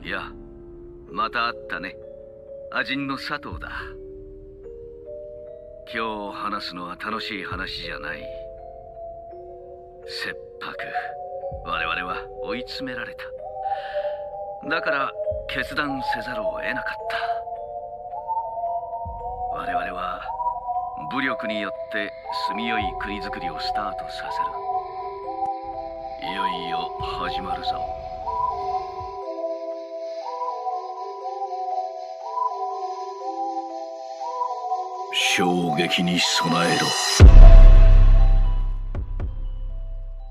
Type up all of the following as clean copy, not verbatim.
いや、また会ったね。アジンの佐藤だ。今日話すのは楽しい話じゃない。切迫、我々は追い詰められた。だから決断せざるを得なかった。我々は武力によって住みよい国づくりをスタートさせる。いよいよ始まるぞ。衝撃に備えろ。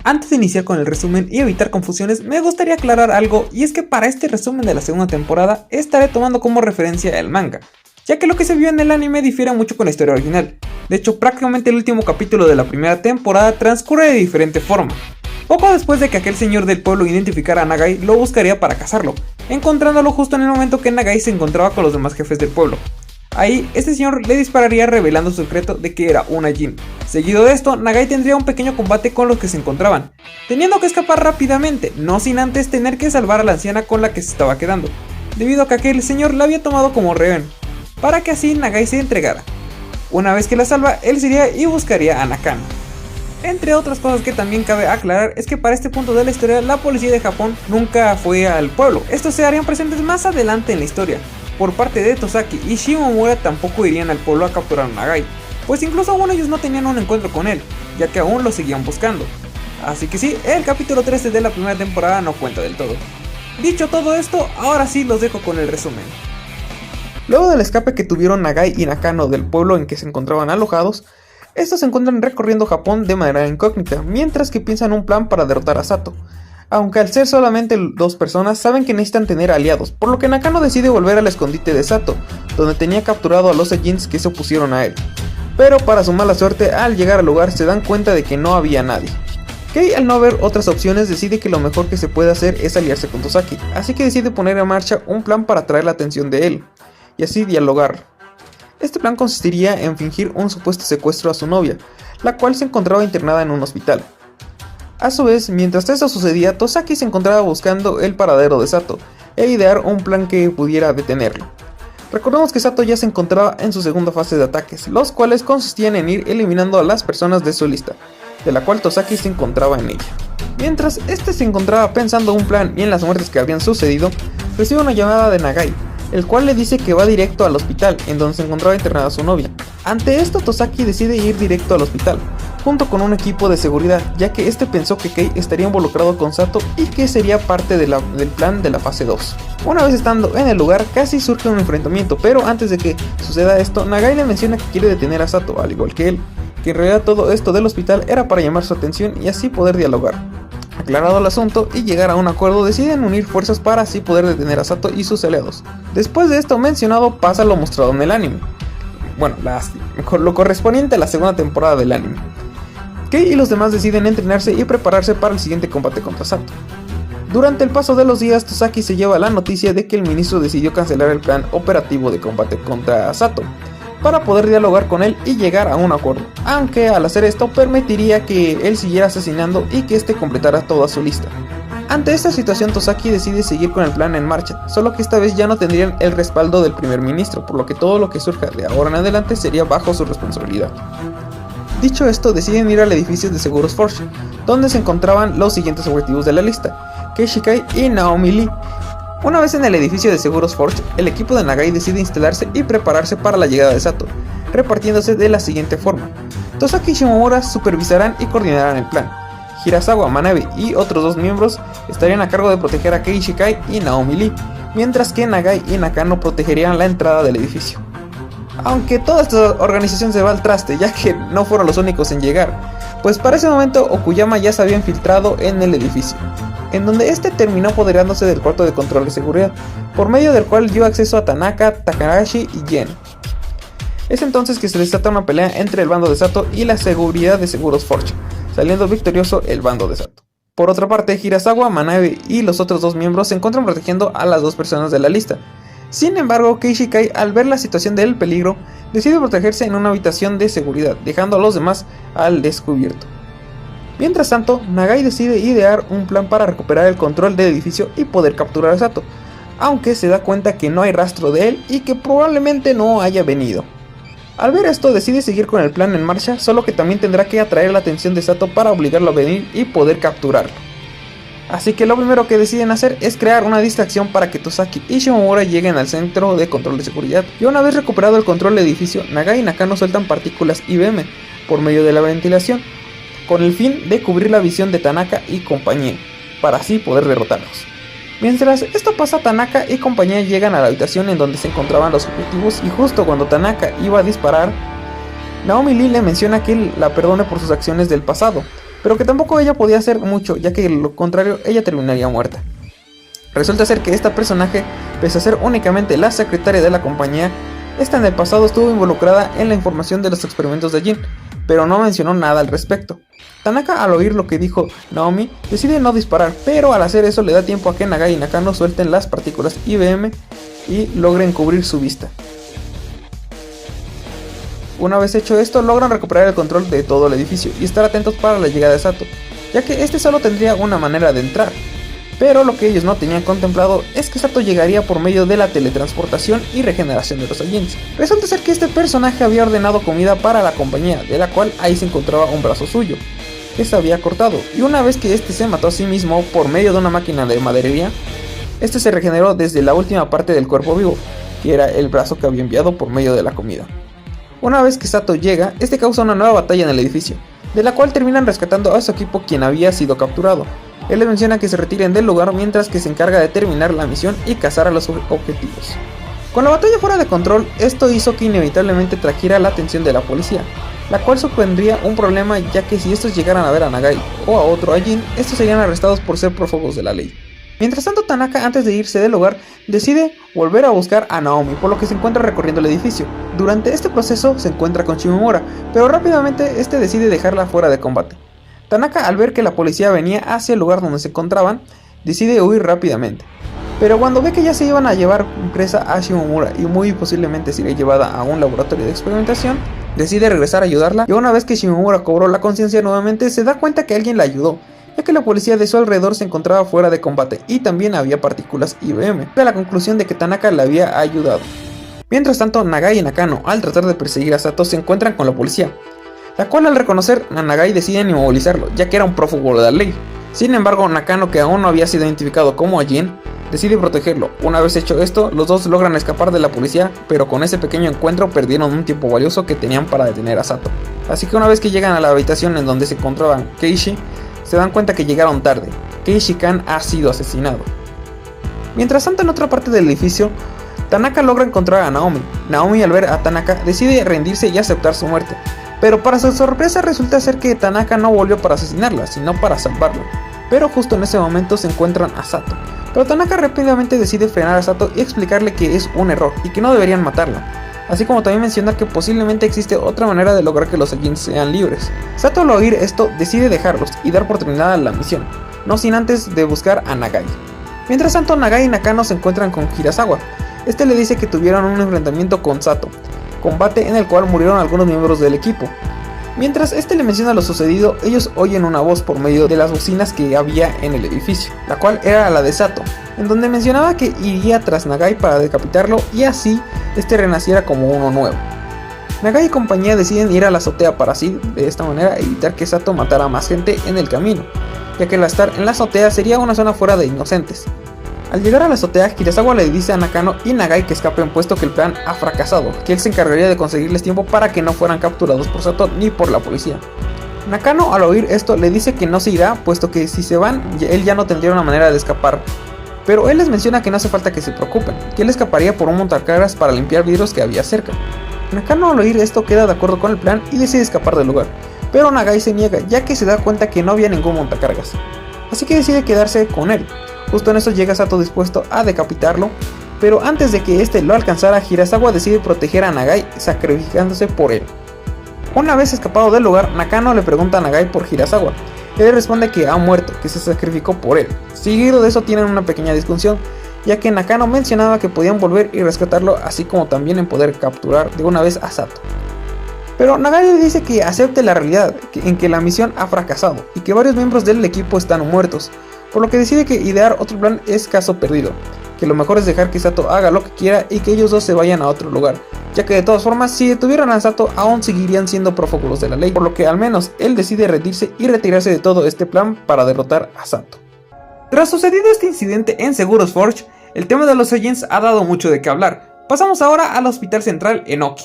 Antes de iniciar con el resumen y evitar confusiones, me gustaría aclarar algo, y es que para este resumen de la segunda temporada estaré tomando como referencia el manga, ya que lo que se vio en el anime difiere mucho con la historia original. De hecho, prácticamente el último capítulo de la primera temporada transcurre de diferente forma. Poco después de que aquel señor del pueblo identificara a Nagai, lo buscaría para cazarlo, encontrándolo justo en el momento que Nagai se encontraba con los demás jefes del pueblo. Ahí, este señor le dispararía revelando su secreto de que era una Jin. Seguido de esto, Nagai tendría un pequeño combate con los que se encontraban, teniendo que escapar rápidamente, no sin antes tener que salvar a la anciana con la que se estaba quedando, debido a que aquel señor la había tomado como rehén, para que así Nagai se entregara. Una vez que la salva, él se iría y buscaría a Nakano. Entre otras cosas que también cabe aclarar es que para este punto de la historia la policía de Japón nunca fue al pueblo. Estos se harían presentes más adelante en la historia. Por parte de Tosaki y Shimomura tampoco irían al pueblo a capturar a Nagai, pues incluso aún ellos no tenían un encuentro con él, ya que aún lo seguían buscando. Así que sí, el capítulo 13 de la primera temporada no cuenta del todo. Dicho todo esto, ahora sí los dejo con el resumen. Luego del escape que tuvieron Nagai y Nakano del pueblo en que se encontraban alojados, estos se encuentran recorriendo Japón de manera incógnita, mientras que piensan un plan para derrotar a Sato. Aunque al ser solamente dos personas, saben que necesitan tener aliados, por lo que Nakano decide volver al escondite de Sato, donde tenía capturado a los Saiyajins que se opusieron a él. Pero para su mala suerte, al llegar al lugar se dan cuenta de que no había nadie. Kei, al no ver otras opciones, decide que lo mejor que se puede hacer es aliarse con Tosaki, así que decide poner en marcha un plan para atraer la atención de él, y así dialogar. Este plan consistiría en fingir un supuesto secuestro a su novia, la cual se encontraba internada en un hospital. A su vez, mientras esto sucedía, Tosaki se encontraba buscando el paradero de Sato, e idear un plan que pudiera detenerlo. Recordemos que Sato ya se encontraba en su segunda fase de ataques, los cuales consistían en ir eliminando a las personas de su lista, de la cual Tosaki se encontraba en ella. Mientras este se encontraba pensando un plan y en las muertes que habían sucedido, recibe una llamada de Nagai, el cual le dice que va directo al hospital, en donde se encontraba internada su novia. Ante esto, Tosaki decide ir directo al hospital, junto con un equipo de seguridad, ya que este pensó que Kei estaría involucrado con Sato y que sería parte del plan de la fase 2. Una vez estando en el lugar, casi surge un enfrentamiento, pero antes de que suceda esto, Nagai le menciona que quiere detener a Sato, al igual que él, que en realidad todo esto del hospital era para llamar su atención y así poder dialogar. Aclarado el asunto y llegar a un acuerdo, deciden unir fuerzas para así poder detener a Sato y sus aliados. Después de esto mencionado, pasa lo mostrado en el anime. Bueno, lo correspondiente a la segunda temporada del anime. Kei y los demás deciden entrenarse y prepararse para el siguiente combate contra Sato. Durante el paso de los días, Tosaki se lleva la noticia de que el ministro decidió cancelar el plan operativo de combate contra Sato, para poder dialogar con él y llegar a un acuerdo, aunque al hacer esto permitiría que él siguiera asesinando y que este completara toda su lista. Ante esta situación, Tosaki decide seguir con el plan en marcha, solo que esta vez ya no tendrían el respaldo del primer ministro, por lo que todo lo que surja de ahora en adelante sería bajo su responsabilidad. Dicho esto, deciden ir al edificio de Seguros Forge, donde se encontraban los siguientes objetivos de la lista: Kei Shikai y Naomi Lee. Una vez en el edificio de Seguros Forge, el equipo de Nagai decide instalarse y prepararse para la llegada de Sato, repartiéndose de la siguiente forma: Tosaki y Shimomura supervisarán y coordinarán el plan. Hirasawa, Manabe y otros dos miembros estarían a cargo de proteger a Kei Shikai y Naomi Lee, mientras que Nagai y Nakano protegerían la entrada del edificio. Aunque toda esta organización se va al traste, ya que no fueron los únicos en llegar, pues para ese momento Okuyama ya se había infiltrado en el edificio, en donde este terminó apoderándose del cuarto de control de seguridad, por medio del cual dio acceso a Tanaka, Takahashi y Yen. Es entonces que se desata una pelea entre el bando de Sato y la seguridad de Seguros Forge, saliendo victorioso el bando de Sato. Por otra parte, Hirasawa, Manabe y los otros dos miembros se encuentran protegiendo a las dos personas de la lista. Sin embargo, Kei Shikai, al ver la situación del peligro, decide protegerse en una habitación de seguridad, dejando a los demás al descubierto. Mientras tanto, Nagai decide idear un plan para recuperar el control del edificio y poder capturar a Sato, aunque se da cuenta que no hay rastro de él y que probablemente no haya venido. Al ver esto decide seguir con el plan en marcha, solo que también tendrá que atraer la atención de Sato para obligarlo a venir y poder capturarlo. Así que lo primero que deciden hacer es crear una distracción para que Tosaki y Shimomura lleguen al centro de control de seguridad. Y una vez recuperado el control del edificio, Nagai y Nakano sueltan partículas IBM por medio de la ventilación, con el fin de cubrir la visión de Tanaka y compañía, para así poder derrotarlos. Mientras esto pasa, Tanaka y compañía llegan a la habitación en donde se encontraban los objetivos, y justo cuando Tanaka iba a disparar, Naomi Lee le menciona que la perdone por sus acciones del pasado, pero que tampoco ella podía hacer mucho, ya que de lo contrario ella terminaría muerta. Resulta ser que esta personaje, pese a ser únicamente la secretaria de la compañía, esta en el pasado estuvo involucrada en la información de los experimentos de Jin, pero no mencionó nada al respecto. Tanaka, al oír lo que dijo Naomi, decide no disparar, pero al hacer eso le da tiempo a que Nagai y Nakano suelten las partículas IBM y logren cubrir su vista. Una vez hecho esto, logran recuperar el control de todo el edificio y estar atentos para la llegada de Sato, ya que este solo tendría una manera de entrar. Pero lo que ellos no tenían contemplado es que Sato llegaría por medio de la teletransportación y regeneración de los Saiyans. Resulta ser que este personaje había ordenado comida para la compañía, de la cual ahí se encontraba un brazo suyo, que se había cortado, y una vez que este se mató a sí mismo por medio de una máquina de maderería, este se regeneró desde la última parte del cuerpo vivo, que era el brazo que había enviado por medio de la comida. Una vez que Sato llega, este causa una nueva batalla en el edificio, de la cual terminan rescatando a su equipo quien había sido capturado. Él les menciona que se retiren del lugar mientras que se encarga de terminar la misión y cazar a los objetivos. Con la batalla fuera de control, esto hizo que inevitablemente trajera la atención de la policía, la cual supondría un problema, ya que si estos llegaran a ver a Nagai o a otro Ajin, estos serían arrestados por ser prófugos de la ley. Mientras tanto, Tanaka, antes de irse del lugar, decide volver a buscar a Naomi, por lo que se encuentra recorriendo el edificio. Durante este proceso se encuentra con Shimomura, pero rápidamente este decide dejarla fuera de combate. Tanaka, al ver que la policía venía hacia el lugar donde se encontraban, decide huir rápidamente. Pero cuando ve que ya se iban a llevar presa a Shimomura y muy posiblemente sería llevada a un laboratorio de experimentación, decide regresar a ayudarla, y una vez que Shimomura cobró la conciencia nuevamente, se da cuenta que alguien la ayudó, ya que la policía de su alrededor se encontraba fuera de combate y también había partículas IBM, a la conclusión de que Tanaka la había ayudado. Mientras tanto, Nagai y Nakano, al tratar de perseguir a Sato, se encuentran con la policía, la cual al reconocer a Nagai deciden inmovilizarlo, ya que era un prófugo de la ley. Sin embargo, Nakano, que aún no había sido identificado como Ajin, decide protegerlo. Una vez hecho esto, los dos logran escapar de la policía, pero con ese pequeño encuentro perdieron un tiempo valioso que tenían para detener a Sato. Así que una vez que llegan a la habitación en donde se encontraban Keishi, se dan cuenta que llegaron tarde. Keishi-kan ha sido asesinado. Mientras tanto, en otra parte del edificio, Tanaka logra encontrar a Naomi. Naomi, al ver a Tanaka, decide rendirse y aceptar su muerte. Pero para su sorpresa resulta ser que Tanaka no volvió para asesinarla, sino para salvarla. Pero justo en ese momento se encuentran a Sato. Pero Tanaka rápidamente decide frenar a Sato y explicarle que es un error y que no deberían matarla. Así como también menciona que posiblemente existe otra manera de lograr que los Saiyans sean libres. Sato, al oír esto, decide dejarlos y dar por terminada la misión, no sin antes de buscar a Nagai. Mientras tanto, Nagai y Nakano se encuentran con Hirasawa. Este le dice que tuvieron un enfrentamiento con Sato, combate en el cual murieron algunos miembros del equipo. Mientras este le menciona lo sucedido, ellos oyen una voz por medio de las bocinas que había en el edificio, la cual era la de Sato, en donde mencionaba que iría tras Nagai para decapitarlo y así este renaciera como uno nuevo. Nagai y compañía deciden ir a la azotea para así, de esta manera, evitar que Sato matara a más gente en el camino, ya que al estar en la azotea sería una zona fuera de inocentes. Al llegar a la azotea, Hirasawa le dice a Nakano y Nagai que escapen, puesto que el plan ha fracasado, que él se encargaría de conseguirles tiempo para que no fueran capturados por Sato ni por la policía. Nakano, al oír esto, le dice que no se irá, puesto que si se van, él ya no tendría una manera de escapar. Pero él les menciona que no hace falta que se preocupen, que él escaparía por un montacargas para limpiar vidrios que había cerca. Nakano, al oír esto, queda de acuerdo con el plan y decide escapar del lugar, pero Nagai se niega, ya que se da cuenta que no había ningún montacargas, así que decide quedarse con él. Justo en eso llega Sato dispuesto a decapitarlo, pero antes de que este lo alcanzara, Hirasawa decide proteger a Nagai, sacrificándose por él. Una vez escapado del lugar, Nakano le pregunta a Nagai por Hirasawa. Él responde que ha muerto, que se sacrificó por él. Seguido de eso tienen una pequeña discusión, ya que Nakano mencionaba que podían volver y rescatarlo, así como también en poder capturar de una vez a Sato. Pero Nagai le dice que acepte la realidad, en que la misión ha fracasado y que varios miembros del equipo están muertos, por lo que decide que idear otro plan es caso perdido. que lo mejor es dejar que Sato haga lo que quiera y que ellos dos se vayan a otro lugar, ya que de todas formas si detuvieran a Sato aún seguirían siendo prófugos de la ley, por lo que al menos él decide rendirse y retirarse de todo este plan para derrotar a Sato. Tras sucedido este incidente en Seguros Forge, el tema de los Saiyans ha dado mucho de qué hablar. Pasamos ahora al hospital central en Oki.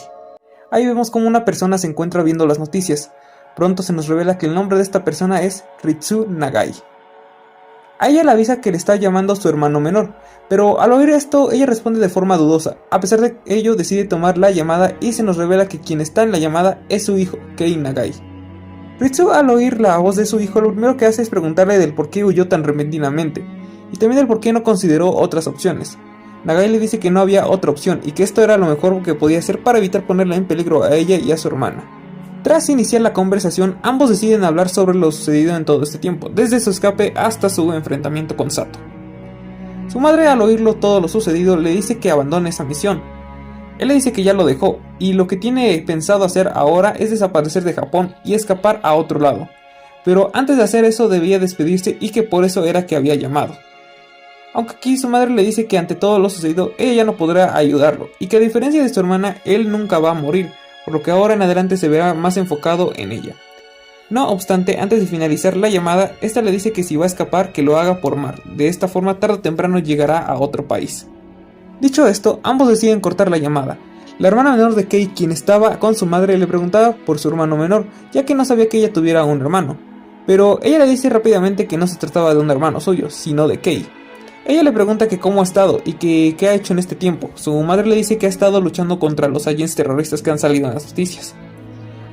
Ahí vemos como una persona se encuentra viendo las noticias. Pronto se nos revela que el nombre de esta persona es Ritsu Nagai. A ella le avisa que le está llamando a su hermano menor, pero al oír esto ella responde de forma dudosa. A pesar de ello decide tomar la llamada y se nos revela que quien está en la llamada es su hijo, Kei Nagai. Ritsu al oír la voz de su hijo lo primero que hace es preguntarle del por qué huyó tan repentinamente, y también del por qué no consideró otras opciones. Nagai le dice que no había otra opción y que esto era lo mejor que podía hacer para evitar ponerla en peligro a ella y a su hermana. Tras iniciar la conversación, ambos deciden hablar sobre lo sucedido en todo este tiempo, desde su escape hasta su enfrentamiento con Sato. Su madre al oírlo todo lo sucedido le dice que abandone esa misión. Él le dice que ya lo dejó y lo que tiene pensado hacer ahora es desaparecer de Japón y escapar a otro lado, pero antes de hacer eso debía despedirse y que por eso era que había llamado. Aunque aquí su madre le dice que ante todo lo sucedido ella ya no podrá ayudarlo y que a diferencia de su hermana él nunca va a morir, por lo que ahora en adelante se verá más enfocado en ella. No obstante, antes de finalizar la llamada, esta le dice que si va a escapar que lo haga por mar, de esta forma tarde o temprano llegará a otro país. Dicho esto, ambos deciden cortar la llamada. La hermana menor de Kei, quien estaba con su madre, le preguntaba por su hermano menor, ya que no sabía que ella tuviera un hermano, pero ella le dice rápidamente que no se trataba de un hermano suyo, sino de Kei. Ella le pregunta que cómo ha estado y que qué ha hecho en este tiempo. Su madre le dice que ha estado luchando contra los Saiyans terroristas que han salido en las noticias.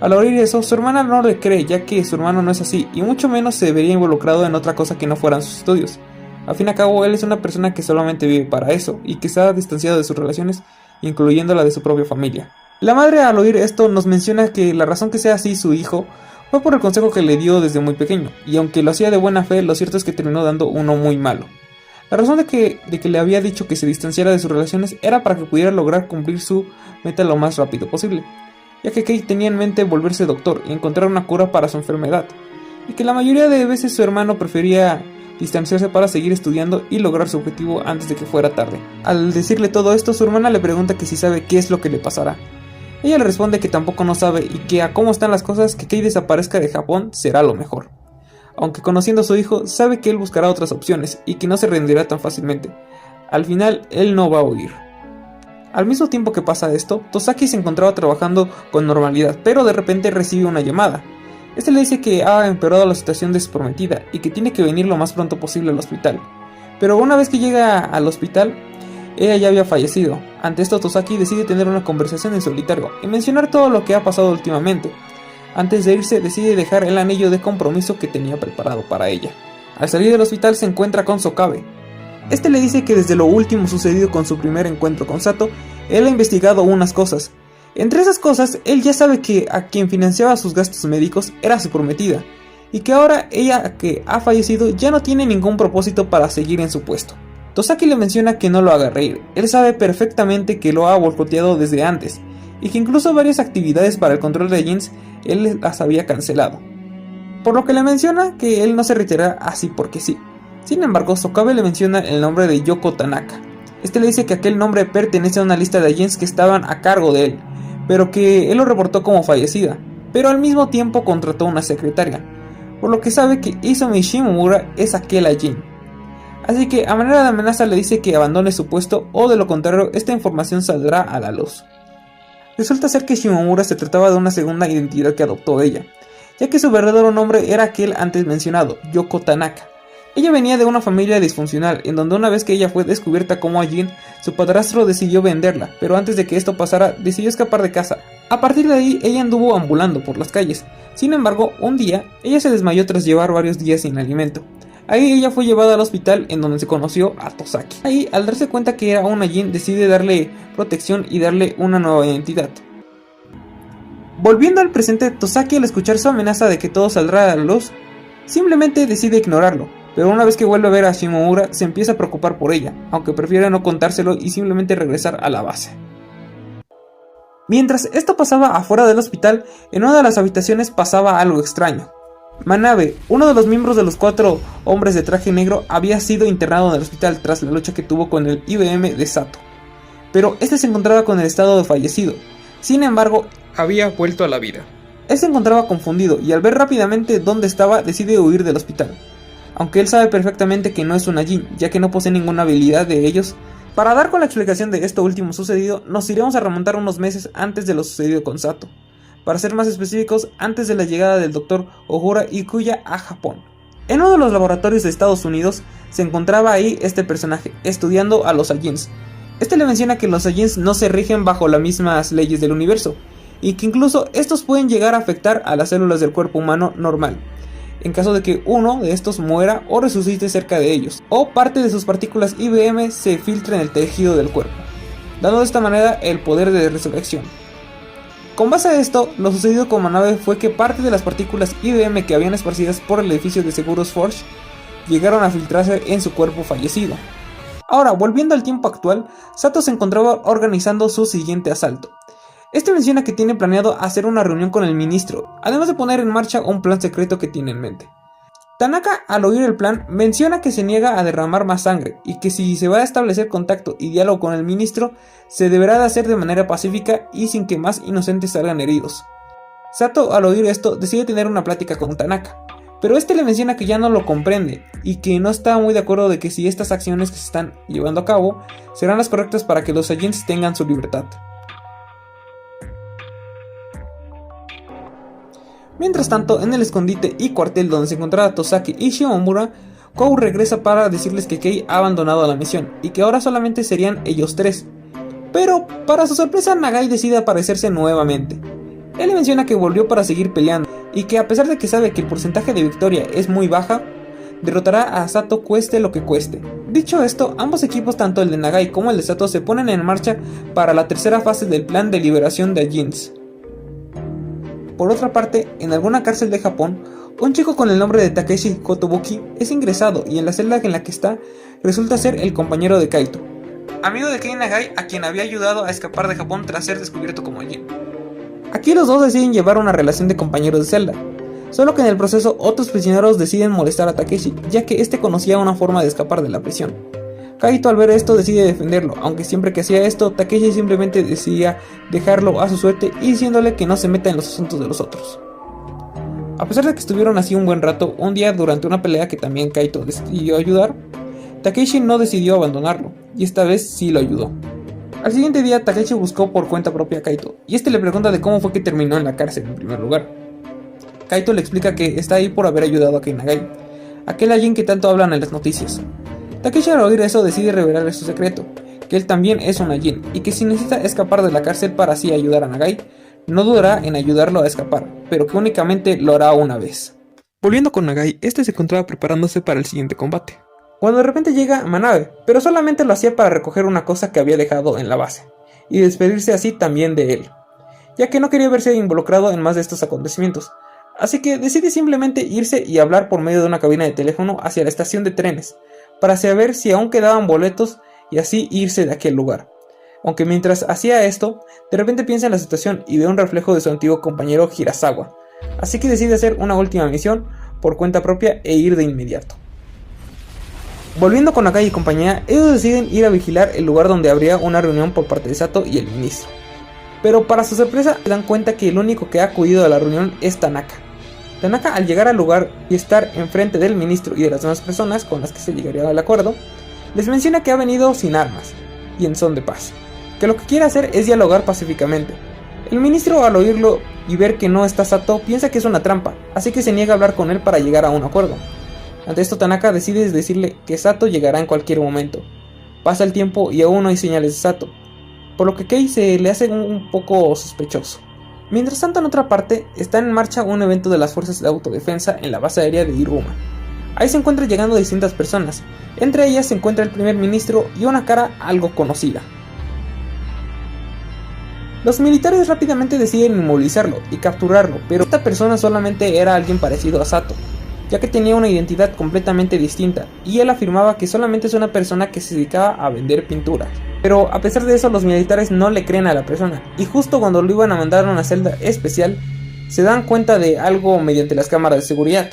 Al oír eso, su hermana no le cree, ya que su hermano no es así, y mucho menos se vería involucrado en otra cosa que no fueran sus estudios. Al fin y al cabo, él es una persona que solamente vive para eso, y que está distanciado de sus relaciones, incluyendo la de su propia familia. La madre al oír esto nos menciona que la razón que sea así su hijo fue por el consejo que le dio desde muy pequeño, y aunque lo hacía de buena fe, lo cierto es que terminó dando uno muy malo. La razón de que le había dicho que se distanciara de sus relaciones era para que pudiera lograr cumplir su meta lo más rápido posible, ya que Kei tenía en mente volverse doctor y encontrar una cura para su enfermedad, y que la mayoría de veces su hermano prefería distanciarse para seguir estudiando y lograr su objetivo antes de que fuera tarde. Al decirle todo esto, su hermana le pregunta que si sabe qué es lo que le pasará. Ella le responde que tampoco no sabe y que a cómo están las cosas, que Kei desaparezca de Japón será lo mejor. Aunque conociendo a su hijo, sabe que él buscará otras opciones y que no se rendirá tan fácilmente. Al final, él no va a huir. Al mismo tiempo que pasa esto, Tosaki se encontraba trabajando con normalidad, pero de repente recibe una llamada. Este le dice que ha empeorado la situación de su prometida y que tiene que venir lo más pronto posible al hospital. Pero una vez que llega al hospital, ella ya había fallecido. Ante esto, Tosaki decide tener una conversación en solitario y mencionar todo lo que ha pasado últimamente. Antes de irse, decide dejar el anillo de compromiso que tenía preparado para ella. Al salir del hospital se encuentra con Sokabe. Este le dice que desde lo último sucedido con su primer encuentro con Sato, él ha investigado unas cosas. Entre esas cosas, él ya sabe que a quien financiaba sus gastos médicos era su prometida, y que ahora ella que ha fallecido ya no tiene ningún propósito para seguir en su puesto. Tosaki le menciona que no lo haga reír, él sabe perfectamente que lo ha boicoteado desde antes, y que incluso varias actividades para el control de Jins él las había cancelado. Por lo que le menciona que él no se retirará así porque sí. Sin embargo, Sokabe le menciona el nombre de Yoko Tanaka. Este le dice que aquel nombre pertenece a una lista de agents que estaban a cargo de él, pero que él lo reportó como fallecida, pero al mismo tiempo contrató una secretaria, por lo que sabe que Izumi Shimomura es aquel agent. Así que a manera de amenaza le dice que abandone su puesto o de lo contrario esta información saldrá a la luz. Resulta ser que Shimomura se trataba de una segunda identidad que adoptó ella, ya que su verdadero nombre era aquel antes mencionado, Yoko Tanaka. Ella venía de una familia disfuncional, en donde una vez que ella fue descubierta como Ajin, su padrastro decidió venderla, pero antes de que esto pasara, decidió escapar de casa. A partir de ahí, ella anduvo ambulando por las calles. Sin embargo, un día, ella se desmayó tras llevar varios días sin alimento. Ahí ella fue llevada al hospital en donde se conoció a Tosaki. Ahí, al darse cuenta que era una Ajin, decide darle protección y darle una nueva identidad. Volviendo al presente, Tosaki al escuchar su amenaza de que todo saldrá a la luz, simplemente decide ignorarlo, pero una vez que vuelve a ver a Shimomura se empieza a preocupar por ella, aunque prefiere no contárselo y simplemente regresar a la base. Mientras esto pasaba afuera del hospital, en una de las habitaciones pasaba algo extraño. Manabe, uno de los miembros de los 4 hombres de traje negro, había sido internado en el hospital tras la lucha que tuvo con el IBM de Sato, pero este se encontraba con el estado de fallecido. Sin embargo, había vuelto a la vida. Él se encontraba confundido y al ver rápidamente dónde estaba, decide huir del hospital, aunque él sabe perfectamente que no es un Ajin, ya que no posee ninguna habilidad de ellos. Para dar con la explicación de esto último sucedido, nos iremos a remontar unos meses antes de lo sucedido con Sato. Para ser más específicos, antes de la llegada del Dr. Ohura Ikuya a Japón. En uno de los laboratorios de Estados Unidos se encontraba ahí este personaje, estudiando a los Ajins. Este le menciona que los Ajins no se rigen bajo las mismas leyes del universo, y que incluso estos pueden llegar a afectar a las células del cuerpo humano normal, en caso de que uno de estos muera o resucite cerca de ellos, o parte de sus partículas IBM se filtre en el tejido del cuerpo, dando de esta manera el poder de resurrección. Con base a esto, lo sucedido con Manabe fue que parte de las partículas IBM que habían esparcidas por el edificio de seguros Forge llegaron a filtrarse en su cuerpo fallecido. Ahora, volviendo al tiempo actual, Sato se encontraba organizando su siguiente asalto. Este menciona que tiene planeado hacer una reunión con el ministro, además de poner en marcha un plan secreto que tiene en mente. Tanaka, al oír el plan, menciona que se niega a derramar más sangre y que si se va a establecer contacto y diálogo con el ministro, se deberá de hacer de manera pacífica y sin que más inocentes salgan heridos. Sato, al oír esto, decide tener una plática con Tanaka, pero este le menciona que ya no lo comprende y que no está muy de acuerdo de que si estas acciones que se están llevando a cabo serán las correctas para que los agentes tengan su libertad. Mientras tanto, en el escondite y cuartel donde se encontraba Tosaki y Shimomura, Kou regresa para decirles que Kei ha abandonado la misión y que ahora solamente serían ellos 3. Pero, para su sorpresa, Nagai decide aparecerse nuevamente. Él le menciona que volvió para seguir peleando y que a pesar de que sabe que el porcentaje de victoria es muy baja, derrotará a Sato cueste lo que cueste. Dicho esto, ambos equipos, tanto el de Nagai como el de Sato, se ponen en marcha para la tercera fase del plan de liberación de Ajins. Por otra parte, en alguna cárcel de Japón, un chico con el nombre de Takeshi Kotobuki es ingresado y en la celda en la que está resulta ser el compañero de Kaito, amigo de Kei Nagai, a quien había ayudado a escapar de Japón tras ser descubierto como Ajin. Aquí los dos deciden llevar una relación de compañeros de celda, solo que en el proceso otros prisioneros deciden molestar a Takeshi, ya que este conocía una forma de escapar de la prisión. Kaito, al ver esto, decide defenderlo, aunque siempre que hacía esto, Takeshi simplemente decidía dejarlo a su suerte y diciéndole que no se meta en los asuntos de los otros. A pesar de que estuvieron así un buen rato, un día durante una pelea que también Kaito decidió ayudar, Takeshi no decidió abandonarlo, y esta vez sí lo ayudó. Al siguiente día, Takeshi buscó por cuenta propia a Kaito, y este le pregunta de cómo fue que terminó en la cárcel en primer lugar. Kaito le explica que está ahí por haber ayudado a Kei Nagai, aquel Ajin que tanto hablan en las noticias. Takeshi, al oír eso, decide revelarle su secreto, que él también es un Ajin, y que si necesita escapar de la cárcel para así ayudar a Nagai, no dudará en ayudarlo a escapar, pero que únicamente lo hará una vez. Volviendo con Nagai, este se encontraba preparándose para el siguiente combate, cuando de repente llega Manabe, pero solamente lo hacía para recoger una cosa que había dejado en la base, y despedirse así también de él, ya que no quería verse involucrado en más de estos acontecimientos, así que decide simplemente irse y hablar por medio de una cabina de teléfono hacia la estación de trenes, para saber si aún quedaban boletos y así irse de aquel lugar. Aunque mientras hacía esto, de repente piensa en la situación y ve un reflejo de su antiguo compañero Hirasawa, así que decide hacer una última misión por cuenta propia e ir de inmediato. Volviendo con Nagai y compañía, ellos deciden ir a vigilar el lugar donde habría una reunión por parte de Sato y el ministro. Pero para su sorpresa se dan cuenta que el único que ha acudido a la reunión es Tanaka. Tanaka, al llegar al lugar y estar enfrente del ministro y de las demás personas con las que se llegaría al acuerdo, les menciona que ha venido sin armas y en son de paz, que lo que quiere hacer es dialogar pacíficamente. El ministro, al oírlo y ver que no está Sato, piensa que es una trampa, así que se niega a hablar con él para llegar a un acuerdo. Ante esto, Tanaka decide decirle que Sato llegará en cualquier momento. Pasa el tiempo y aún no hay señales de Sato, por lo que Kei se le hace un poco sospechoso. Mientras tanto, en otra parte, está en marcha un evento de las fuerzas de autodefensa en la base aérea de Iruma. Ahí se encuentran llegando distintas personas, entre ellas se encuentra el primer ministro y una cara algo conocida. Los militares rápidamente deciden inmovilizarlo y capturarlo, pero esta persona solamente era alguien parecido a Sato, ya que tenía una identidad completamente distinta, y él afirmaba que solamente es una persona que se dedicaba a vender pinturas. Pero a pesar de eso, los militares no le creen a la persona, y justo cuando lo iban a mandar a una celda especial, se dan cuenta de algo mediante las cámaras de seguridad.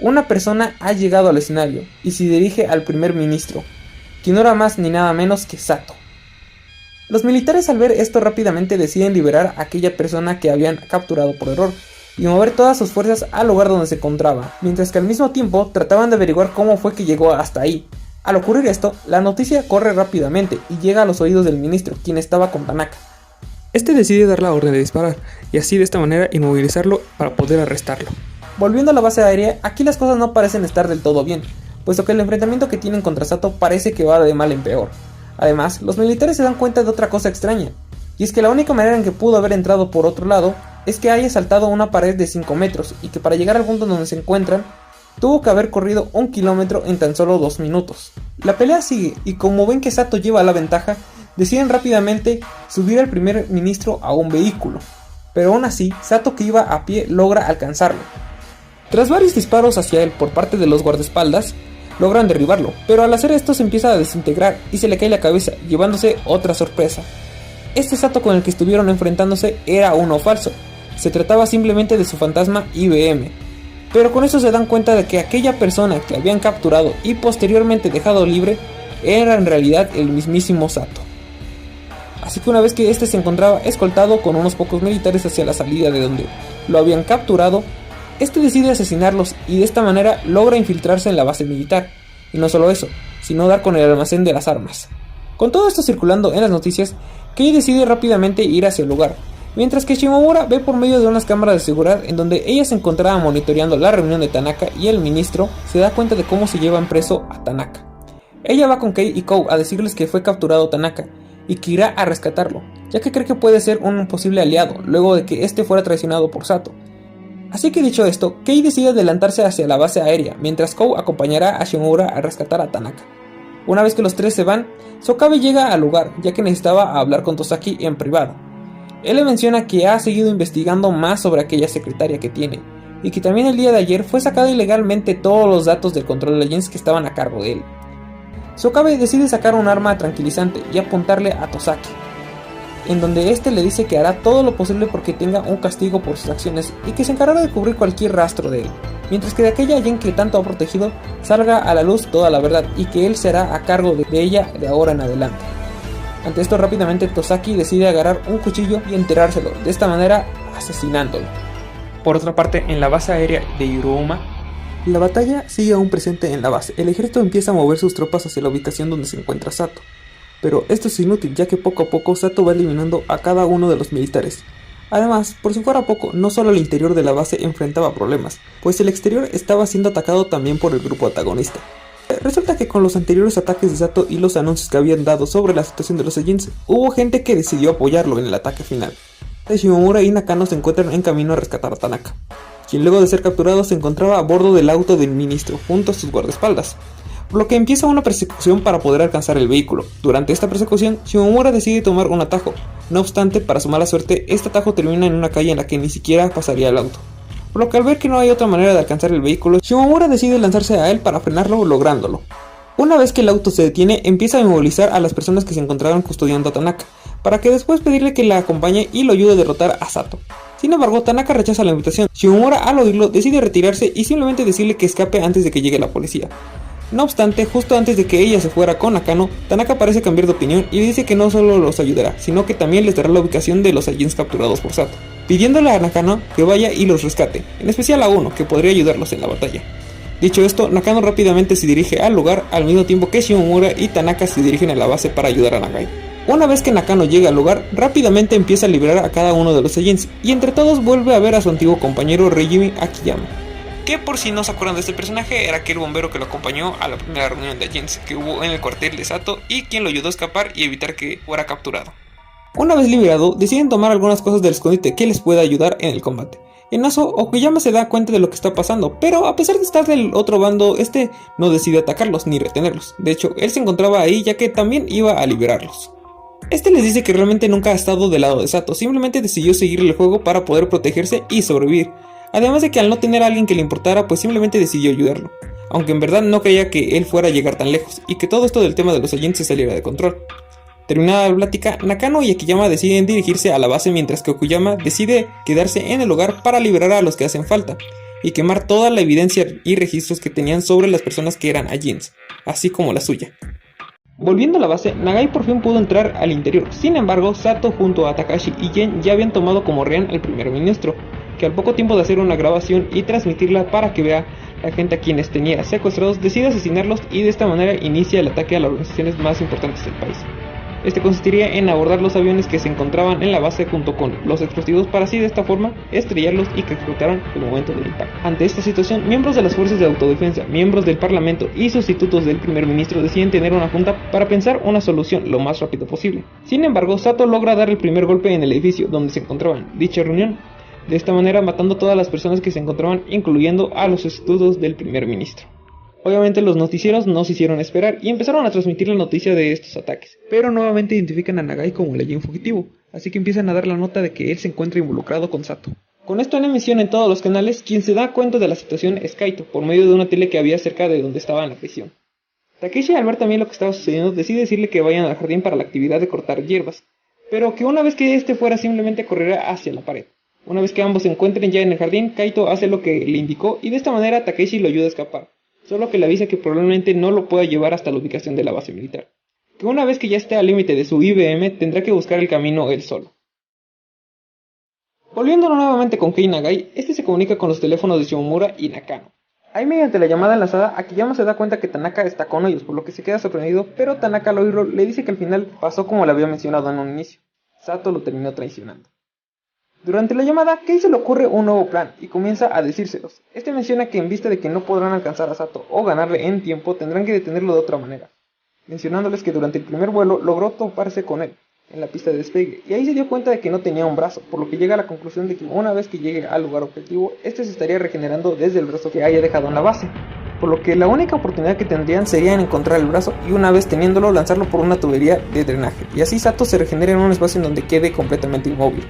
Una persona ha llegado al escenario y se dirige al primer ministro, quien no era más ni nada menos que Sato. Los militares, al ver esto, rápidamente deciden liberar a aquella persona que habían capturado por error y mover todas sus fuerzas al lugar donde se encontraba, mientras que al mismo tiempo trataban de averiguar cómo fue que llegó hasta ahí. Al ocurrir esto, la noticia corre rápidamente y llega a los oídos del ministro, quien estaba con Tanaka. Este decide dar la orden de disparar y así de esta manera inmovilizarlo para poder arrestarlo. Volviendo a la base aérea, aquí las cosas no parecen estar del todo bien, puesto que el enfrentamiento que tienen contra Sato parece que va de mal en peor. Además, los militares se dan cuenta de otra cosa extraña, y es que la única manera en que pudo haber entrado por otro lado es que haya saltado una pared de 5 metros y que para llegar al punto donde se encuentran tuvo que haber corrido 1 kilómetro en tan solo 2 minutos. La pelea sigue y como ven que Sato lleva la ventaja, deciden rápidamente subir al primer ministro a un vehículo, pero aún así Sato, que iba a pie, logra alcanzarlo. Tras varios disparos hacia él por parte de los guardaespaldas, logran derribarlo, pero al hacer esto se empieza a desintegrar y se le cae la cabeza, llevándose otra sorpresa. Este Sato con el que estuvieron enfrentándose era uno falso, se trataba simplemente de su fantasma IBM. Pero con eso se dan cuenta de que aquella persona que habían capturado y posteriormente dejado libre era en realidad el mismísimo Sato. Así que una vez que este se encontraba escoltado con unos pocos militares hacia la salida de donde lo habían capturado, este decide asesinarlos y de esta manera logra infiltrarse en la base militar. Y no solo eso, sino dar con el almacén de las armas. Con todo esto circulando en las noticias, Kei decide rápidamente ir hacia el lugar, mientras que Shimomura ve por medio de unas cámaras de seguridad en donde ella se encontraba monitoreando la reunión de Tanaka y el ministro se da cuenta de cómo se llevan preso a Tanaka. Ella va con Kei y Kou a decirles que fue capturado Tanaka y que irá a rescatarlo, ya que cree que puede ser un posible aliado luego de que este fuera traicionado por Sato. Así que dicho esto, Kei decide adelantarse hacia la base aérea, mientras Kou acompañará a Shimomura a rescatar a Tanaka. Una vez que los tres se van, Sokabe llega al lugar, ya que necesitaba hablar con Tosaki en privado. Él le menciona que ha seguido investigando más sobre aquella secretaria que tiene, y que también el día de ayer fue sacado ilegalmente todos los datos del Control de Legends que estaban a cargo de él. Sokabe decide sacar un arma tranquilizante y apuntarle a Tosaki, en donde este le dice que hará todo lo posible porque tenga un castigo por sus acciones y que se encargará de cubrir cualquier rastro de él, mientras que de aquella Yen que tanto ha protegido salga a la luz toda la verdad y que él será a cargo de ella de ahora en adelante. Ante esto rápidamente Tosaki decide agarrar un cuchillo y enterrárselo, de esta manera asesinándolo. Por otra parte, en la base aérea de Hirouma, la batalla sigue aún presente en la base. El ejército empieza a mover sus tropas hacia la ubicación donde se encuentra Sato. Pero esto es inútil, ya que poco a poco Sato va eliminando a cada uno de los militares. Además, por si fuera poco, no solo el interior de la base enfrentaba problemas, pues el exterior estaba siendo atacado también por el grupo antagonista. Resulta que con los anteriores ataques de Sato y los anuncios que habían dado sobre la situación de los Saiyans, hubo gente que decidió apoyarlo en el ataque final. Shimomura y Nakano se encuentran en camino a rescatar a Tanaka, quien luego de ser capturado se encontraba a bordo del auto del ministro junto a sus guardaespaldas, por lo que empieza una persecución para poder alcanzar el vehículo. Durante esta persecución, Shimomura decide tomar un atajo. No obstante, para su mala suerte, este atajo termina en una calle en la que ni siquiera pasaría el auto. Por lo que al ver que no hay otra manera de alcanzar el vehículo, Shimomura decide lanzarse a él para frenarlo, lográndolo. Una vez que el auto se detiene, empieza a inmovilizar a las personas que se encontraban custodiando a Tanaka, para que después pedirle que la acompañe y lo ayude a derrotar a Sato. Sin embargo, Tanaka rechaza la invitación. Shimomura, al oírlo, decide retirarse y simplemente decirle que escape antes de que llegue la policía. No obstante, justo antes de que ella se fuera con Nakano, Tanaka parece cambiar de opinión y dice que no solo los ayudará, sino que también les dará la ubicación de los Saiyans capturados por Sato, pidiéndole a Nakano que vaya y los rescate, en especial a uno, que podría ayudarlos en la batalla. Dicho esto, Nakano rápidamente se dirige al lugar, al mismo tiempo que Shimomura y Tanaka se dirigen a la base para ayudar a Nagai. Una vez que Nakano llega al lugar, rápidamente empieza a liberar a cada uno de los Saiyans, y entre todos vuelve a ver a su antiguo compañero Regimi Akiyama, que por si no se acuerdan de este personaje, era aquel bombero que lo acompañó a la primera reunión de Saiyans que hubo en el cuartel de Sato y quien lo ayudó a escapar y evitar que fuera capturado. Una vez liberado, deciden tomar algunas cosas del escondite que les pueda ayudar en el combate. En eso, Okuyama se da cuenta de lo que está pasando, pero a pesar de estar del otro bando, este no decide atacarlos ni retenerlos. De hecho, él se encontraba ahí ya que también iba a liberarlos. Este les dice que realmente nunca ha estado del lado de Sato, simplemente decidió seguir el juego para poder protegerse y sobrevivir. Además de que al no tener a alguien que le importara, pues simplemente decidió ayudarlo, aunque en verdad no creía que él fuera a llegar tan lejos y que todo esto del tema de los Saiyans se saliera de control. Terminada la plática, Nakano y Akiyama deciden dirigirse a la base, mientras que Okuyama decide quedarse en el lugar para liberar a los que hacen falta y quemar toda la evidencia y registros que tenían sobre las personas que eran Ajins, así como la suya. Volviendo a la base, Nagai por fin pudo entrar al interior. Sin embargo, Sato junto a Takashi y Gen ya habían tomado como rehén al primer ministro, que al poco tiempo de hacer una grabación y transmitirla para que vea la gente a quienes tenía secuestrados, decide asesinarlos y de esta manera inicia el ataque a las organizaciones más importantes del país. Este consistiría en abordar los aviones que se encontraban en la base junto con los explosivos para así de esta forma estrellarlos y que explotaran el momento del impacto. Ante esta situación, miembros de las fuerzas de autodefensa, miembros del parlamento y sustitutos del primer ministro deciden tener una junta para pensar una solución lo más rápido posible. Sin embargo, Sato logra dar el primer golpe en el edificio donde se encontraban dicha reunión, de esta manera matando a todas las personas que se encontraban, incluyendo a los sustitutos del primer ministro. Obviamente los noticieros no se hicieron esperar y empezaron a transmitir la noticia de estos ataques, pero nuevamente identifican a Nagai como el Ajin fugitivo, así que empiezan a dar la nota de que él se encuentra involucrado con Sato. Con esto en emisión en todos los canales, quien se da cuenta de la situación es Kaito, por medio de una tele que había cerca de donde estaba en la prisión. Takeshi, al ver también lo que estaba sucediendo, decide decirle que vayan al jardín para la actividad de cortar hierbas, pero que una vez que este fuera simplemente correrá hacia la pared. Una vez que ambos se encuentren ya en el jardín, Kaito hace lo que le indicó y de esta manera Takeshi lo ayuda a escapar. Solo que le avisa que probablemente no lo pueda llevar hasta la ubicación de la base militar, que una vez que ya esté al límite de su IBM tendrá que buscar el camino él solo. Volviendo nuevamente con Kei Nagai, este se comunica con los teléfonos de Shimomura y Nakano. Ahí mediante la llamada enlazada, Akiyama se da cuenta que Tanaka está con ellos, por lo que se queda sorprendido, pero Tanaka al oírlo le dice que al final pasó como le había mencionado en un inicio. Sato lo terminó traicionando. Durante la llamada, Kei se le ocurre un nuevo plan y comienza a decírselos. Este menciona que en vista de que no podrán alcanzar a Sato o ganarle en tiempo, tendrán que detenerlo de otra manera, mencionándoles que durante el primer vuelo logró toparse con él en la pista de despegue y ahí se dio cuenta de que no tenía un brazo, por lo que llega a la conclusión de que una vez que llegue al lugar objetivo, este se estaría regenerando desde el brazo que haya dejado en la base, por lo que la única oportunidad que tendrían sería en encontrar el brazo y una vez teniéndolo lanzarlo por una tubería de drenaje, y así Sato se regenera en un espacio en donde quede completamente inmóvil.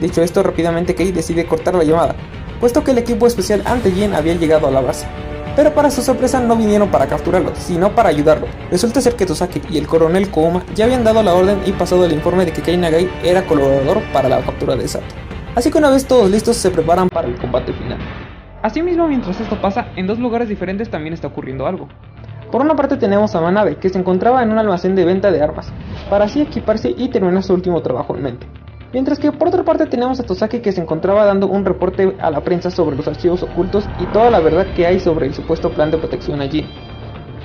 Dicho esto, rápidamente Kei decide cortar la llamada, puesto que el equipo especial Anti-Jin había llegado a la base. Pero para su sorpresa no vinieron para capturarlo, sino para ayudarlo. Resulta ser que Tosaki y el coronel Kouma ya habían dado la orden y pasado el informe de que Kei Nagai era colaborador para la captura de Sato. Así que una vez todos listos se preparan para el combate final. Asimismo, mientras esto pasa, en dos lugares diferentes también está ocurriendo algo. Por una parte tenemos a Manabe, que se encontraba en un almacén de venta de armas, para así equiparse y terminar su último trabajo en mente. Mientras que por otra parte tenemos a Tosaki, que se encontraba dando un reporte a la prensa sobre los archivos ocultos y toda la verdad que hay sobre el supuesto plan de protección allí.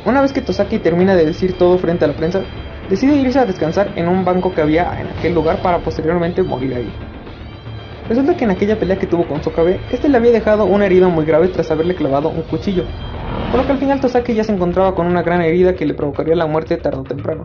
Una vez que Tosaki termina de decir todo frente a la prensa, decide irse a descansar en un banco que había en aquel lugar para posteriormente morir ahí. Resulta que en aquella pelea que tuvo con Sokabe, este le había dejado una herida muy grave tras haberle clavado un cuchillo, por lo que al final Tosaki ya se encontraba con una gran herida que le provocaría la muerte tarde o temprano.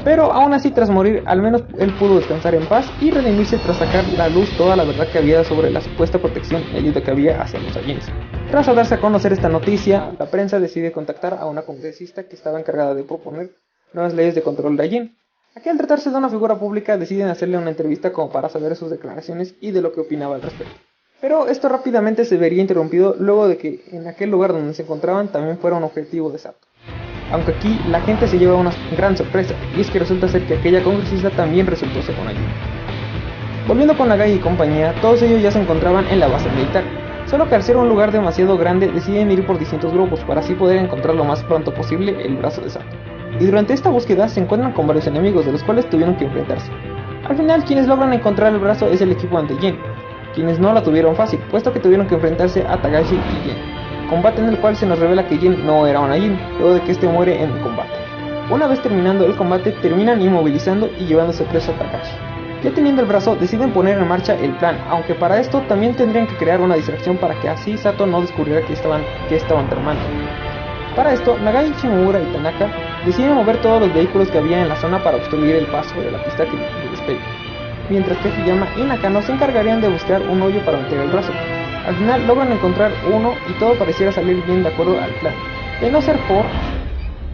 Pero aún así, tras morir, al menos él pudo descansar en paz y redimirse tras sacar a la luz toda la verdad que había sobre la supuesta protección y ayuda que había hacia los Ajins. Tras darse a conocer esta noticia, la prensa decide contactar a una congresista que estaba encargada de proponer nuevas leyes de control de Ajin. Aquí, al tratarse de una figura pública, deciden hacerle una entrevista como para saber sus declaraciones y de lo que opinaba al respecto. Pero esto rápidamente se vería interrumpido luego de que en aquel lugar donde se encontraban también fuera un objetivo de Sato. Aunque aquí la gente se lleva una gran sorpresa, y es que resulta ser que aquella congresista también resultó ser con ayuda. Volviendo con Nagai y compañía, todos ellos ya se encontraban en la base militar, solo que al ser un lugar demasiado grande deciden ir por distintos grupos para así poder encontrar lo más pronto posible el brazo de Sato. Y durante esta búsqueda se encuentran con varios enemigos de los cuales tuvieron que enfrentarse. Al final, quienes logran encontrar el brazo es el equipo Anti-Jin, quienes no la tuvieron fácil, puesto que tuvieron que enfrentarse a Takashi y Jin. Combate en el cual se nos revela que Jin no era un Ajin, luego de que este muere en el combate. Una vez terminando el combate, terminan inmovilizando y llevándose preso a Takashi. Ya teniendo el brazo, deciden poner en marcha el plan, aunque para esto también tendrían que crear una distracción para que así Sato no descubriera que estaban tramando. Para esto, Nagai, Shimomura y Tanaka deciden mover todos los vehículos que había en la zona para obstruir el paso de la pista de despegue, mientras que Akiyama y Nakano se encargarían de buscar un hoyo para meter el brazo. Al final logran encontrar uno y todo pareciera salir bien de acuerdo al plan, de no ser por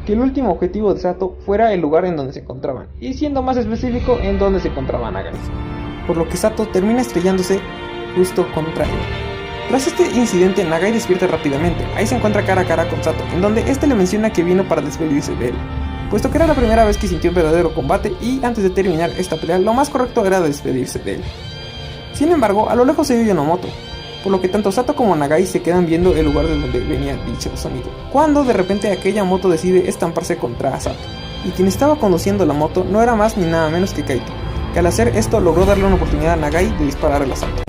que el último objetivo de Sato fuera el lugar en donde se encontraban, y siendo más específico en donde se encontraba Nagai, por lo que Sato termina estrellándose justo contra él. Tras este incidente, Nagai despierta rápidamente. Ahí se encuentra cara a cara con Sato, en donde este le menciona que vino para despedirse de él, puesto que era la primera vez que sintió un verdadero combate y antes de terminar esta pelea lo más correcto era despedirse de él. Sin embargo, a lo lejos se vio Yonomoto, por lo que tanto Sato como Nagai se quedan viendo el lugar de donde venía dicho sonido, cuando de repente aquella moto decide estamparse contra Sato, y quien estaba conduciendo la moto no era más ni nada menos que Kaito, que al hacer esto logró darle una oportunidad a Nagai de dispararle a Sato.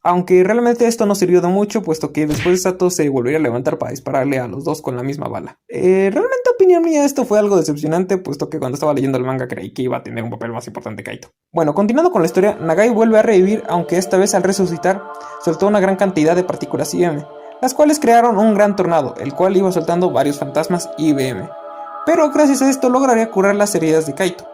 Aunque realmente esto no sirvió de mucho, puesto que después Sato se volvería a levantar para dispararle a los dos con la misma bala. Realmente, opinión mía, esto fue algo decepcionante, puesto que cuando estaba leyendo el manga creí que iba a tener un papel más importante Kaito. Bueno, continuando con la historia, Nagai vuelve a revivir, aunque esta vez al resucitar soltó una gran cantidad de partículas IBM, las cuales crearon un gran tornado, el cual iba soltando varios fantasmas IBM. Pero gracias a esto lograría curar las heridas de Kaito.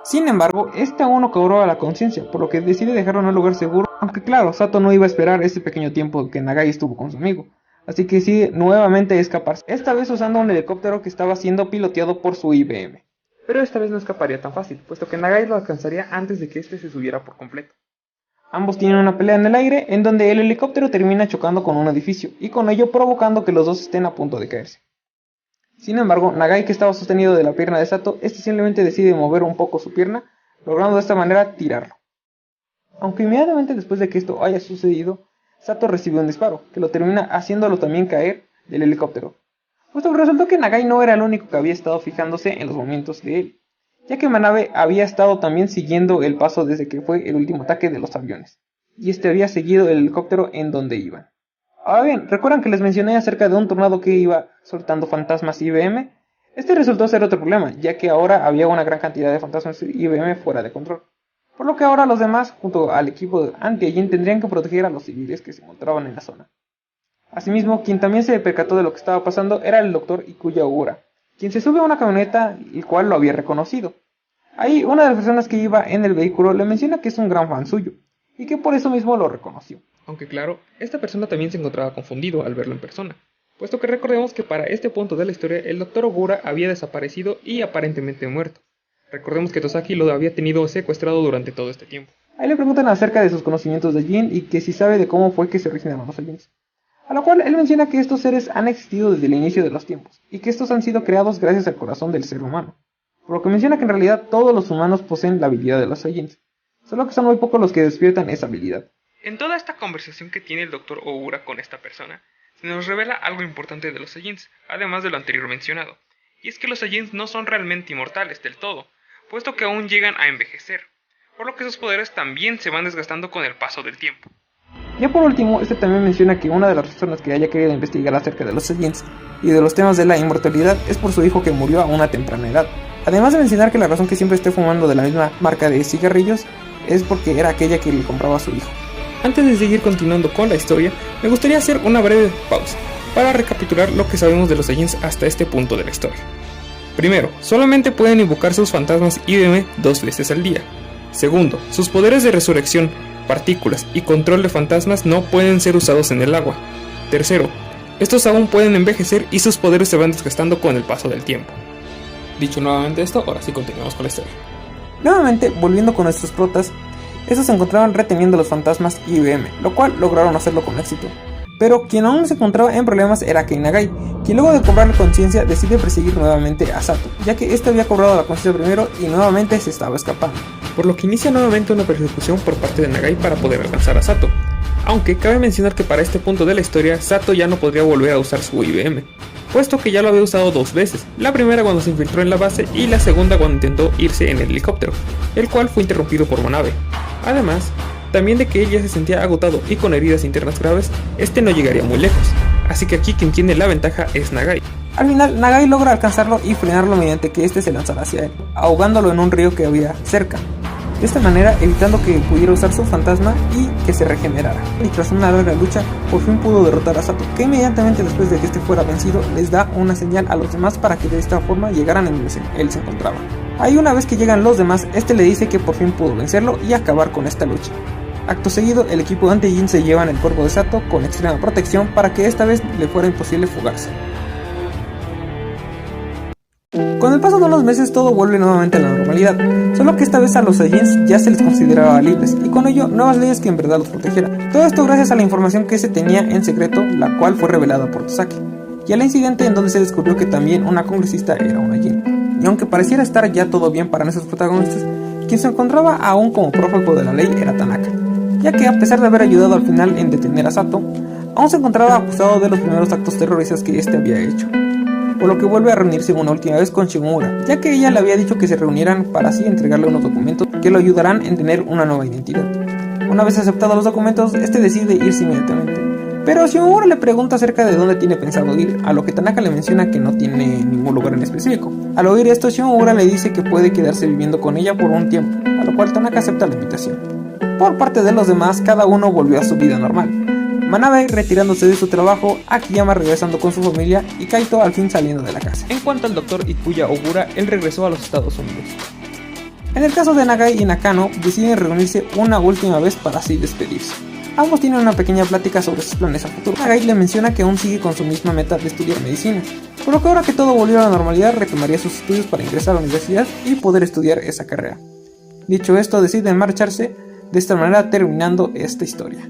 Sin embargo, este aún no cobró a la conciencia, por lo que decide dejarlo en un lugar seguro, aunque claro, Sato no iba a esperar ese pequeño tiempo que Nagai estuvo con su amigo, así que decide nuevamente escaparse, esta vez usando un helicóptero que estaba siendo piloteado por su IBM. Pero esta vez no escaparía tan fácil, puesto que Nagai lo alcanzaría antes de que este se subiera por completo. Ambos tienen una pelea en el aire, en donde el helicóptero termina chocando con un edificio, y con ello provocando que los dos estén a punto de caerse. Sin embargo, Nagai, que estaba sostenido de la pierna de Sato, simplemente decide mover un poco su pierna, logrando de esta manera tirarlo. Aunque inmediatamente después de que esto haya sucedido, Sato recibe un disparo, que lo termina haciéndolo también caer del helicóptero. Puesto que resultó que Nagai no era el único que había estado fijándose en los movimientos de él, ya que Manabe había estado también siguiendo el paso desde que fue el último ataque de los aviones, y había seguido el helicóptero en donde iban. Ahora bien, ¿recuerdan que les mencioné acerca de un tornado que iba soltando fantasmas IBM? Resultó ser otro problema, ya que ahora había una gran cantidad de fantasmas IBM fuera de control. Por lo que ahora los demás, junto al equipo de Anti-Agent, tendrían que proteger a los civiles que se encontraban en la zona. Asimismo, quien también se percató de lo que estaba pasando era el Dr. Ikuya Ogura, quien se sube a una camioneta, el cual lo había reconocido. Ahí, una de las personas que iba en el vehículo le menciona que es un gran fan suyo, y que por eso mismo lo reconoció. Aunque claro, esta persona también se encontraba confundido al verlo en persona, puesto que recordemos que para este punto de la historia el Dr. Ogura había desaparecido y aparentemente muerto. Recordemos que Tosaki lo había tenido secuestrado durante todo este tiempo. Ahí le preguntan acerca de sus conocimientos de Jin y que si sabe de cómo fue que se originaron los Saiyans. A lo cual él menciona que estos seres han existido desde el inicio de los tiempos, y que estos han sido creados gracias al corazón del ser humano. Por lo que menciona que en realidad todos los humanos poseen la habilidad de los Saiyans, solo que son muy pocos los que despiertan esa habilidad. En toda esta conversación que tiene el Dr. Ogura con esta persona, se nos revela algo importante de los Saiyans, además de lo anterior mencionado, y es que los Saiyans no son realmente inmortales del todo, puesto que aún llegan a envejecer, por lo que sus poderes también se van desgastando con el paso del tiempo. Ya por último, también menciona que una de las razones que haya querido investigar acerca de los Saiyans y de los temas de la inmortalidad es por su hijo que murió a una temprana edad, además de mencionar que la razón que siempre esté fumando de la misma marca de cigarrillos es porque era aquella que le compraba a su hijo. Antes de seguir continuando con la historia, me gustaría hacer una breve pausa para recapitular lo que sabemos de los Saiyans hasta este punto de la historia. Primero, solamente pueden invocar sus fantasmas IBM 2 veces al día. Segundo, sus poderes de resurrección, partículas y control de fantasmas no pueden ser usados en el agua. Tercero, estos aún pueden envejecer y sus poderes se van desgastando con el paso del tiempo. Dicho nuevamente esto, ahora sí continuamos con la historia. Nuevamente, volviendo con nuestros protas, estos se encontraban reteniendo los fantasmas IBM, lo cual lograron hacerlo con éxito. Pero quien aún se encontraba en problemas era Kei Nagai, quien luego de cobrar conciencia decide perseguir nuevamente a Sato, ya que este había cobrado la conciencia primero y nuevamente se estaba escapando. Por lo que inicia nuevamente una persecución por parte de Nagai para poder alcanzar a Sato. Aunque cabe mencionar que para este punto de la historia, Sato ya no podría volver a usar su IBM, puesto que ya lo había usado 2 veces, la primera cuando se infiltró en la base y la segunda cuando intentó irse en el helicóptero, el cual fue interrumpido por Manabe. Además, también de que él ya se sentía agotado y con heridas internas graves, no llegaría muy lejos, así que aquí quien tiene la ventaja es Nagai. Al final, Nagai logra alcanzarlo y frenarlo mediante que se lanzara hacia él, ahogándolo en un río que había cerca. De esta manera, evitando que pudiera usar su fantasma y que se regenerara. Y tras una larga lucha, por fin pudo derrotar a Sato, que inmediatamente después de que fuera vencido, les da una señal a los demás para que de esta forma llegaran en donde él se encontraba. Ahí una vez que llegan los demás, le dice que por fin pudo vencerlo y acabar con esta lucha. Acto seguido, el equipo de Anti-Jin se llevan el cuerpo de Sato con extrema protección para que esta vez le fuera imposible fugarse. Con el paso de unos meses todo vuelve nuevamente a la normalidad, solo que esta vez a los Saiyans ya se les consideraba libres y con ello nuevas leyes que en verdad los protegieran. Todo esto gracias a la información que se tenía en secreto, la cual fue revelada por Tosaki, y al incidente en donde se descubrió que también una congresista era una Jin, y aunque pareciera estar ya todo bien para nuestros protagonistas, quien se encontraba aún como prófugo de la ley era Tanaka, ya que a pesar de haber ayudado al final en detener a Sato, aún se encontraba acusado de los primeros actos terroristas que este había hecho, por lo que vuelve a reunirse una última vez con Shimomura, ya que ella le había dicho que se reunieran para así entregarle unos documentos que lo ayudarán en tener una nueva identidad. Una vez aceptados los documentos, este decide irse inmediatamente, pero Shimomura le pregunta acerca de dónde tiene pensado ir, a lo que Tanaka le menciona que no tiene ningún lugar en específico. Al oír esto, Shimomura le dice que puede quedarse viviendo con ella por un tiempo, a lo cual Tanaka acepta la invitación. Por parte de los demás, cada uno volvió a su vida normal, Manabe retirándose de su trabajo, Akiyama regresando con su familia y Kaito al fin saliendo de la casa. En cuanto al Dr. Ikuya Ogura, él regresó a los Estados Unidos. En el caso de Nagai y Nakano, deciden reunirse una última vez para así despedirse. Ambos tienen una pequeña plática sobre sus planes a futuro. Nagai le menciona que aún sigue con su misma meta de estudiar medicina, por lo que ahora que todo volvió a la normalidad retomaría sus estudios para ingresar a la universidad y poder estudiar esa carrera. Dicho esto, deciden marcharse, de esta manera terminando esta historia.